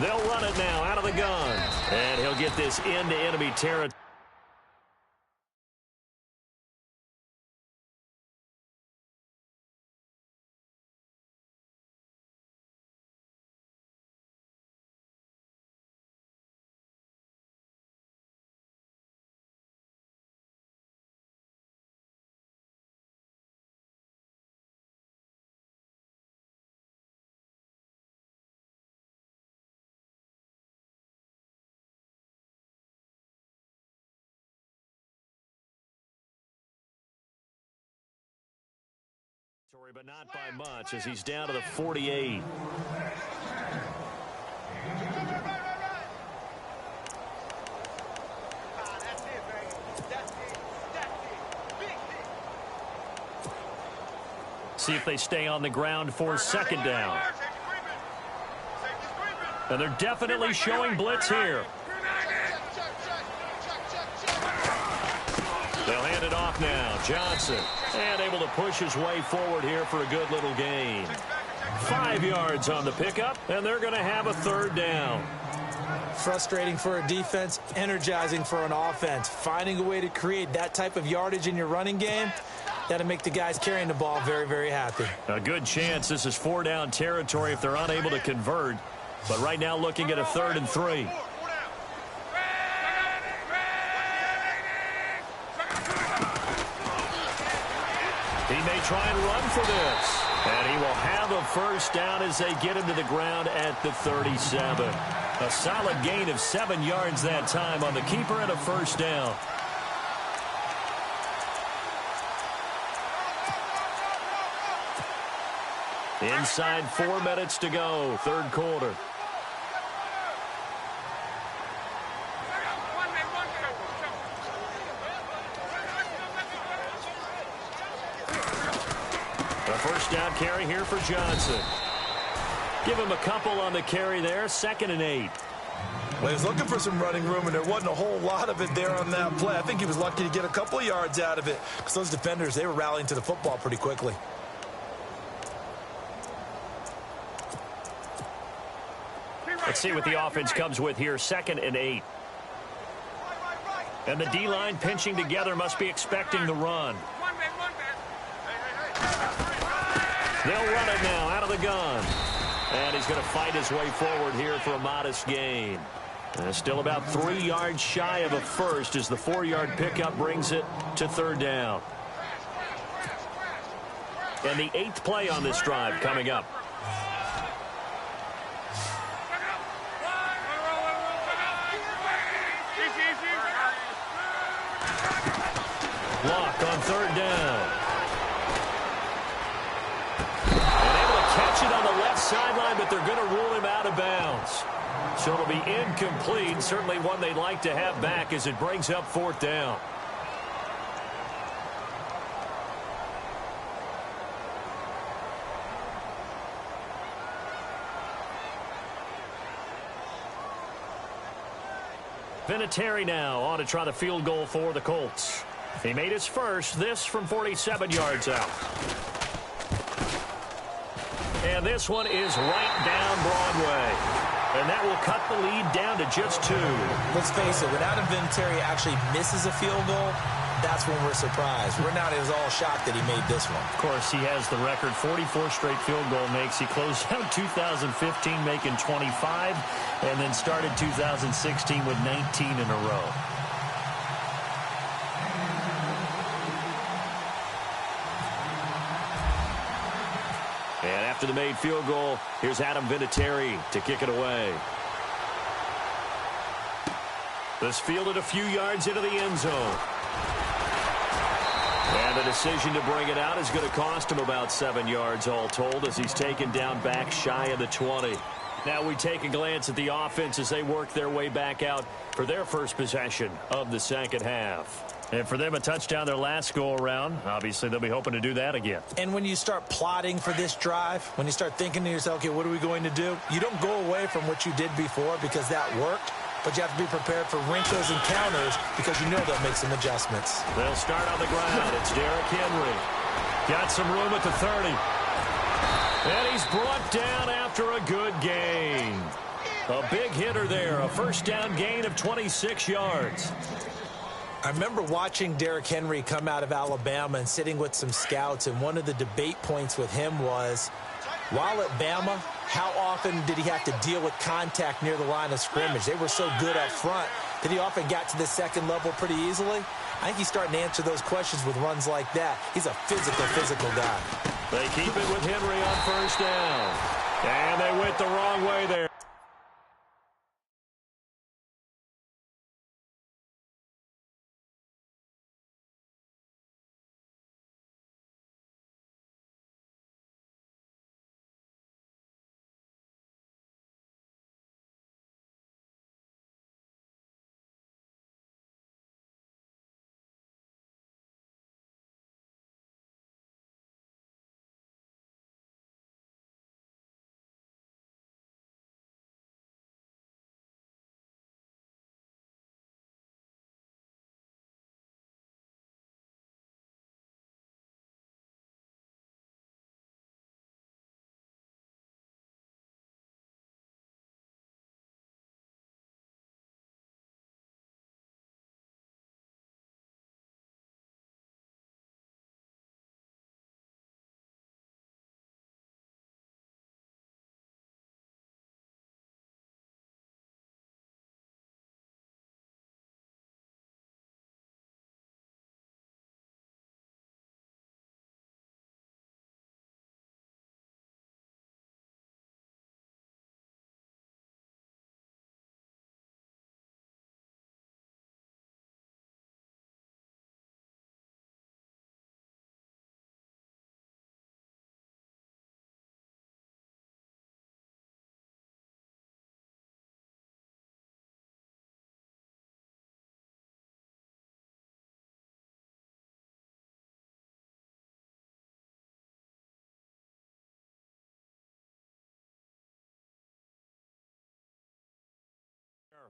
They'll run it now out of the gun. And he'll get this into enemy territory. But not by much as he's down to the 48. See if they stay on the ground for second down. And they're definitely showing blitz here. They'll hand it off now. Johnson. And able to push his way forward here for a good little gain. 5 yards on the pickup, and they're going to have a third down. Frustrating for a defense, energizing for an offense. Finding a way to create that type of yardage in your running game, that'll make the guys carrying the ball very, very happy. A good chance this is 4-down territory if they're unable to convert. But right now looking at a 3rd and 3. He may try and run for this. And he will have a first down as they get him to the ground at the 37. A solid gain of 7 yards that time on the keeper and a first down. Inside 4 minutes to go, third quarter. First down carry here for Johnson. Give him a couple on the carry there. 2nd and 8. Well, he was looking for some running room, and there wasn't a whole lot of it there on that play. I think he was lucky to get a couple of yards out of it because those defenders, they were rallying to the football pretty quickly. Let's see what the offense comes with here. 2nd and 8. And the D-line pinching together must be expecting the run. They'll run it now out of the gun. And he's going to fight his way forward here for a modest gain. Still about 3 yards shy of a first as the 4-yard pickup brings it to 3rd down. And the 8th play on this drive coming up. Block on 3rd down. Catch it on the left sideline, but they're going to rule him out of bounds. So it'll be incomplete. Certainly one they'd like to have back as it brings up 4th down. Vinatieri now on to try the field goal for the Colts. He made his first, this from 47 yards out. And this one is right down Broadway. And that will cut the lead down to just 2. Let's face it, when Adam Vinatieri actually misses a field goal, that's when we're surprised. We're not as all shocked that he made this one. Of course, he has the record. 44 straight field goal makes. He closed out 2015 making 25, and then started 2016 with 19 in a row. And after the made field goal, here's Adam Vinatieri to kick it away. This fielded a few yards into the end zone. And the decision to bring it out is going to cost him about 7 yards all told as he's taken down back shy of the 20. Now we take a glance at the offense as they work their way back out for their first possession of the second half. And for them, a touchdown their last go-around. Obviously, they'll be hoping to do that again. And when you start plotting for this drive, when you start thinking to yourself, okay, what are we going to do? You don't go away from what you did before because that worked. But you have to be prepared for wrinkles and counters because you know they'll make some adjustments. They'll start on the ground. It's Derrick Henry. Got some room at the 30. And he's brought down after a good gain. A big hitter there, a first down gain of 26 yards. I remember watching Derrick Henry come out of Alabama and sitting with some scouts, and one of the debate points with him was, while at Bama, how often did he have to deal with contact near the line of scrimmage? They were so good up front that he often got to the second level pretty easily. I think he's starting to answer those questions with runs like that. He's a physical guy. They keep it with Henry on first down. And they went the wrong way there.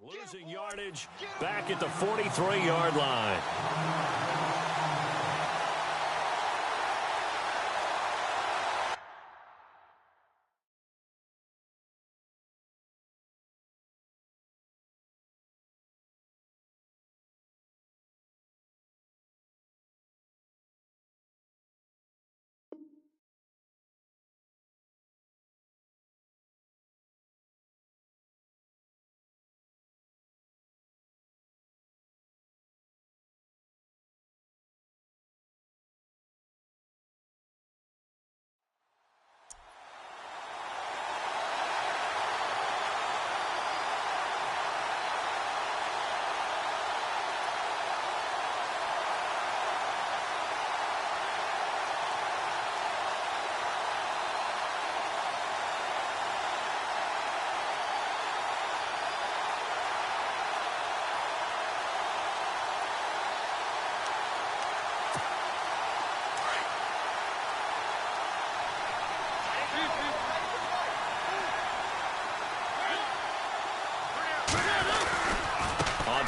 Losing yardage back at the 43-yard line.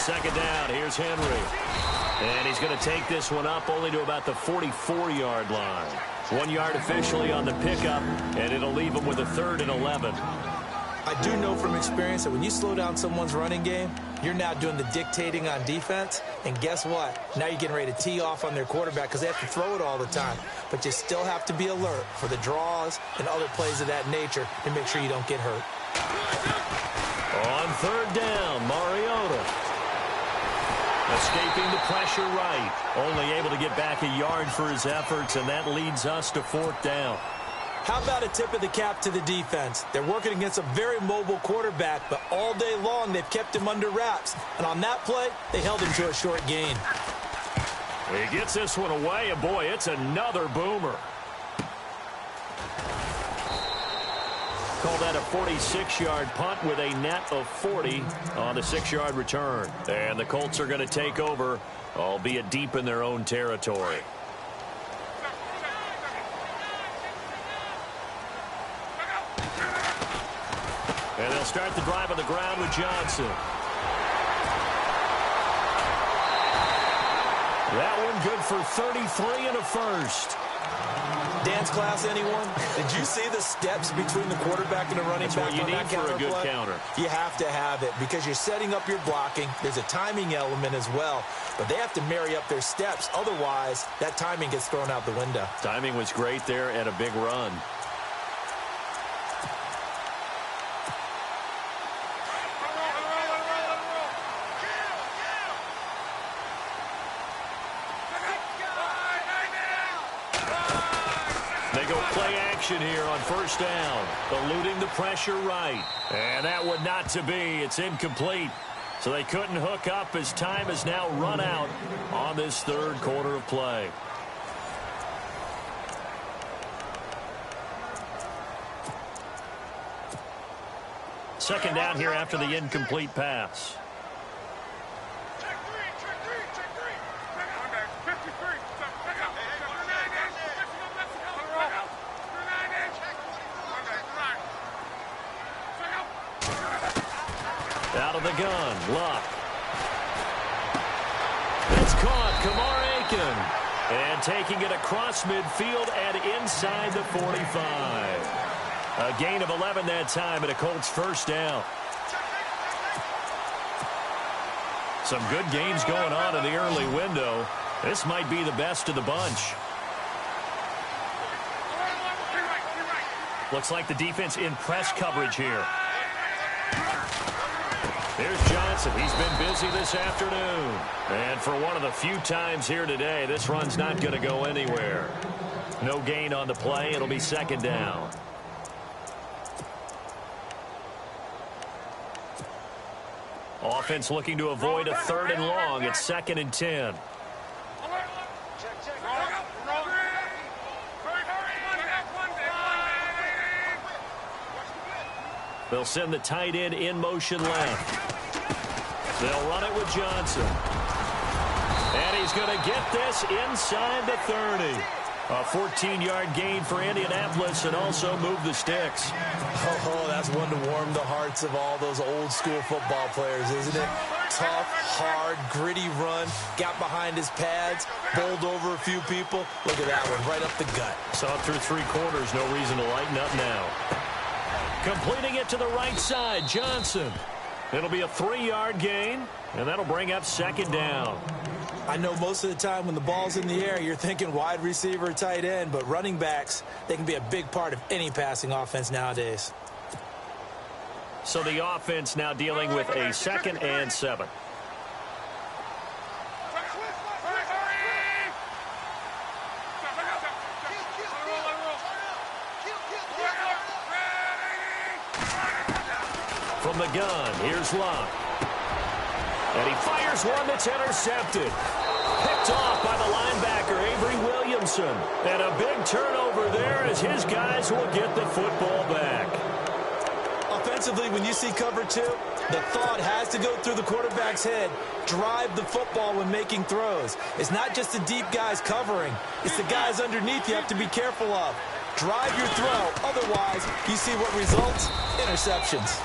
Second down, here's Henry. And he's going to take this one up only to about the 44-yard line. 1 yard officially on the pickup, and it'll leave him with a 3rd and 11. I do know from experience that when you slow down someone's running game, you're now doing the dictating on defense. And guess what? Now you're getting ready to tee off on their quarterback because they have to throw it all the time. But you still have to be alert for the draws and other plays of that nature to make sure you don't get hurt. On 3rd down, Mariota. Escaping the pressure right. Only able to get back a yard for his efforts, and that leads us to 4th down. How about a tip of the cap to the defense? They're working against a very mobile quarterback, but all day long they've kept him under wraps. And on that play, they held him to a short gain. He gets this one away, and boy, it's another boomer. Call that a 46-yard punt with a net of 40 on the 6-yard return. And the Colts are going to take over, albeit deep in their own territory. And they'll start the drive on the ground with Johnson. That one good for 33 and a first. Dance class, anyone? Did you see the steps between the quarterback and the running back on that counter play? That's what you need for a good counter. You have to have it because you're setting up your blocking. There's a timing element as well, but they have to marry up their steps. Otherwise, that timing gets thrown out the window. Timing was great there and a big run. They go play action here on first down, eluding the pressure right. And that would not to be. It's incomplete. So they couldn't hook up as time has now run out on this third quarter of play. Second down here after the incomplete pass. Out of the gun, Luck. It's caught, Kamar Aiken. And taking it across midfield and inside the 45. A gain of 11 that time and a Colts first down. Some good games going on in the early window. This might be the best of the bunch. Looks like the defense in press coverage here. There's Johnson. He's been busy this afternoon. And for one of the few times here today, this run's not going to go anywhere. No gain on the play. It'll be second down. Offense looking to avoid a third and long. It's 2nd and 10. They'll send the tight end in motion left. They'll run it with Johnson. And he's going to get this inside the 30. A 14-yard gain for Indianapolis and also move the sticks. Oh, that's one to warm the hearts of all those old-school football players, isn't it? Tough, hard, gritty run. Got behind his pads, bowled over a few people. Look at that one, right up the gut. Saw it through 3 quarters. No reason to lighten up now. Completing it to the right side, Johnson. It'll be a 3-yard gain, and that'll bring up second down. I know most of the time when the ball's in the air, you're thinking wide receiver, tight end, but running backs, they can be a big part of any passing offense nowadays. So the offense now dealing with a 2nd and 7. From the gun, here's Luck. And he fires one that's intercepted. Picked off by the linebacker, Avery Williamson. And a big turnover there as his guys will get the football back. Offensively, when you see cover 2, the thought has to go through the quarterback's head. Drive the football when making throws. It's not just the deep guys covering. It's the guys underneath you have to be careful of. Drive your throw. Otherwise, you see what results? Interceptions.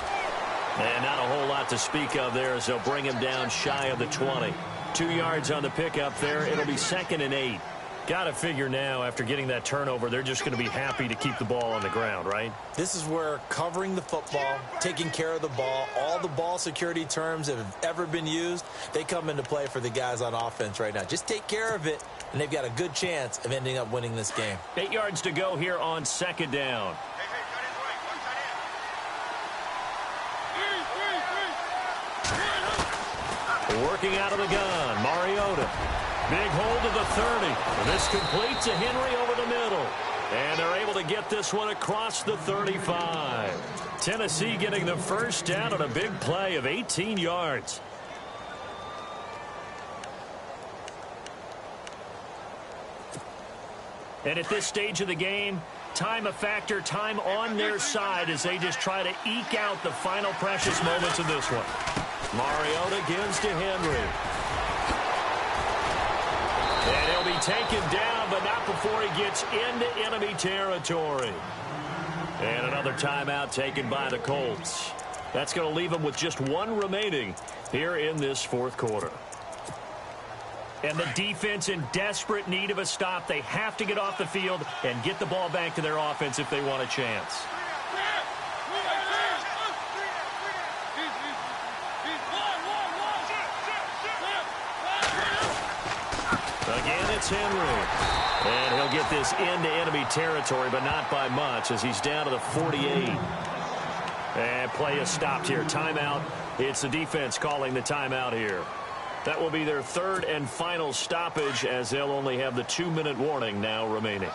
And not a whole lot to speak of there as they'll bring him down shy of the 20. 2 yards on the pickup there. It'll be 2nd and 8. Got to figure now, after getting that turnover, they're just going to be happy to keep the ball on the ground, right? This is where covering the football, taking care of the ball, all the ball security terms that have ever been used, they come into play for the guys on offense right now. Just take care of it, and they've got a good chance of ending up winning this game. 8 yards to go here on second down. Working out of the gun, Mariota. Big hold to the 30. And this complete to Henry over the middle. And they're able to get this one across the 35. Tennessee getting the first down on a big play of 18 yards. And at this stage of the game, time a factor, time on their side as they just try to eke out the final precious moments of this one. Mariota gives to Henry. And he'll be taken down, but not before he gets into enemy territory. And another timeout taken by the Colts. That's going to leave them with just 1 remaining here in this 4th quarter. And the defense in desperate need of a stop. They have to get off the field and get the ball back to their offense if they want a chance. Again, it's Henry. And he'll get this into enemy territory, but not by much as he's down to the 48. And play is stopped here. Timeout. It's the defense calling the timeout here. That will be their third and final stoppage as they'll only have the 2-minute warning now remaining.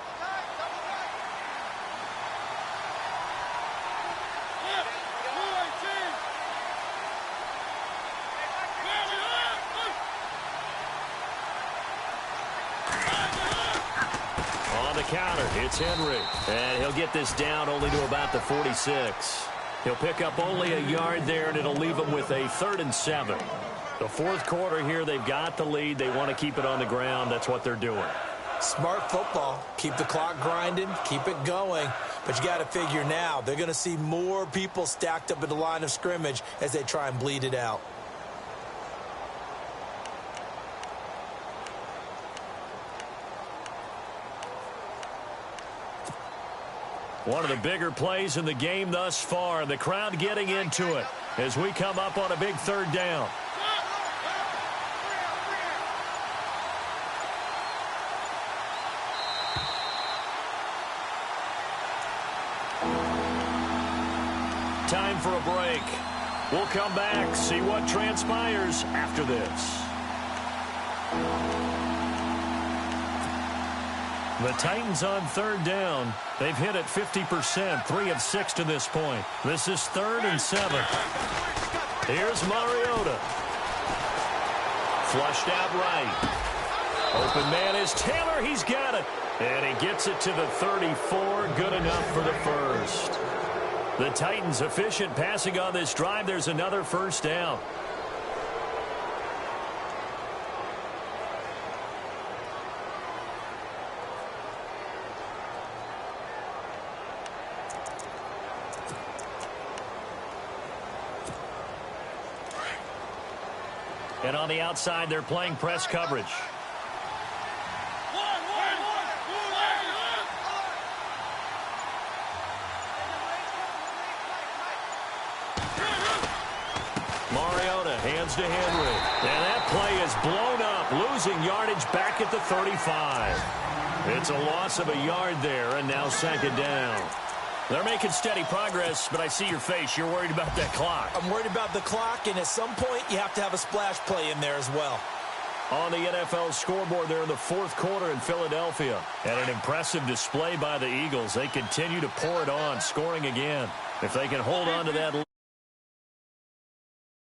On the counter, it's Henry. And he'll get this down only to about the 46. He'll pick up only a yard there, and it'll leave him with a 3rd and 7. The fourth quarter here, they've got the lead. They want to keep it on the ground. That's what they're doing. Smart football. Keep the clock grinding. Keep it going. But you got to figure now, they're going to see more people stacked up at the line of scrimmage as they try and bleed it out. One of the bigger plays in the game thus far. The crowd getting into it as we come up on a big 3rd down. Time for a break. We'll come back, see what transpires after this. The Titans on 3rd down. They've hit it 50%, 3 of 6 to this point. This is 3rd and 7. Here's Mariota. Flushed out right. Open man is Taylor. He's got it. And he gets it to the 34. Good enough for the first. The Titans efficient passing on this drive. There's another 1st down. And on the outside, they're playing press coverage. Mariota hands to Henry. And that play is blown up, losing yardage back at the 35. It's a loss of a yard there, and now 2nd down. They're making steady progress, but I see your face. You're worried about that clock. I'm worried about the clock, and at some point, you have to have a splash play in there as well. On the NFL scoreboard there in the 4th quarter in Philadelphia. And an impressive display by the Eagles. They continue to pour it on, scoring again. If they can hold on to that